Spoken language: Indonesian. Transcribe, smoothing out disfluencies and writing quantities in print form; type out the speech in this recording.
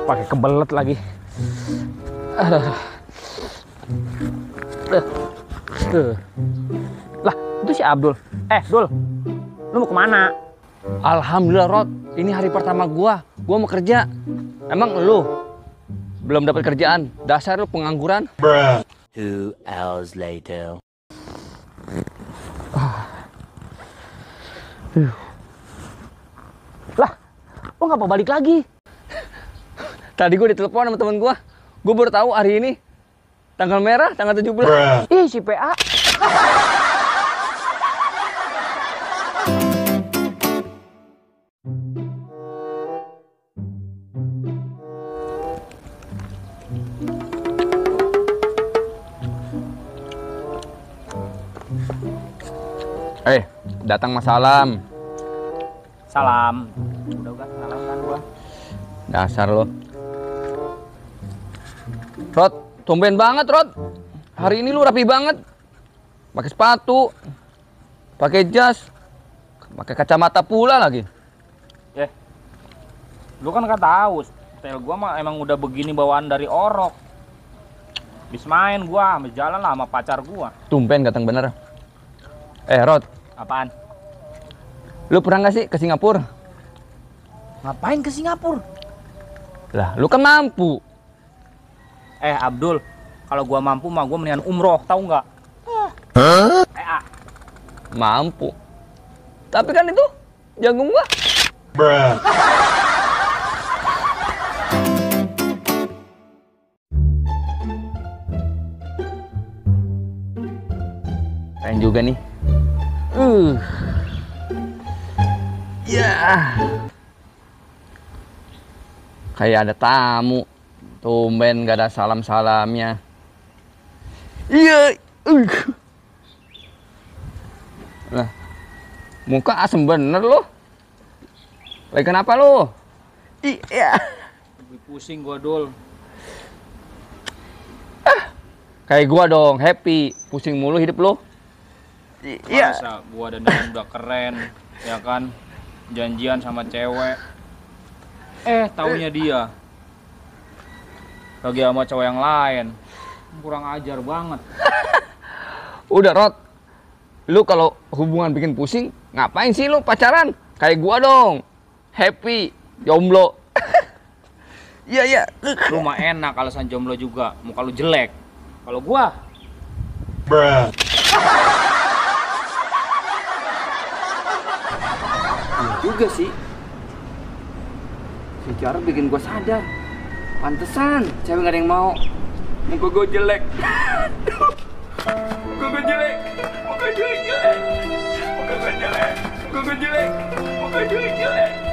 Pakai kebelet lagi. Aduh. Lah, itu si Abdul. Dul, lu mau kemana? Alhamdulillah, Rod. Ini hari pertama gua mau kerja. Emang lu belum dapat kerjaan? Dasar lu pengangguran. 2 hours later. Lah, lu ngapa balik lagi? Tadi gua ditelepon sama temen gua. Gua baru tahu hari ini tanggal merah, tanggal 17. Ih, si PA. Datang Mas Salam. Salam. Udah salam kan gua. Dasar lo. Rod, tumben banget, Rod. Hari ini lu rapi banget. Pakai sepatu, pakai jas, pakai kacamata pula lagi. Lu kan nggak tahu, style gua mah emang udah begini bawaan dari orok. Bis main gua, sambil jalan lah sama pacar gua. Tumben ganteng bener. Rod. Apaan? Lu pernah nggak sih ke Singapura? Ngapain ke Singapura? Lah, lu kan mampu. Abdul, kalau gua mampu mah gua mendingan umroh, tahu nggak? Mampu. Tapi kan itu jagung gua. Keren juga nih. Kayak ada tamu. Tumben gak ada salam-salamnya. Nah, muka asem bener lo. Lagi kenapa lo? Lebih pusing gua, Dul. Kayak gua dong, happy. Pusing mulu hidup lo. Masa gua dandan udah keren, ya kan? Janjian sama cewek. Taunya dia lagi sama cowok yang lain. Kurang ajar banget. Udah, Rod. Lu kalau hubungan bikin pusing, ngapain sih lu pacaran? Kayak gua dong. Happy, jomblo. Iya. Lu mah enak alasan jomblo juga, muka lu jelek. Kalau gua juga sih. Si Jarod bikin gua sadar. Pantesan cewek gak ada yang mau. Muka gua jelek. Muka gua jelek. Muka gua jelek. Muka gua jelek. Muka gua jelek. Muka gua jelek.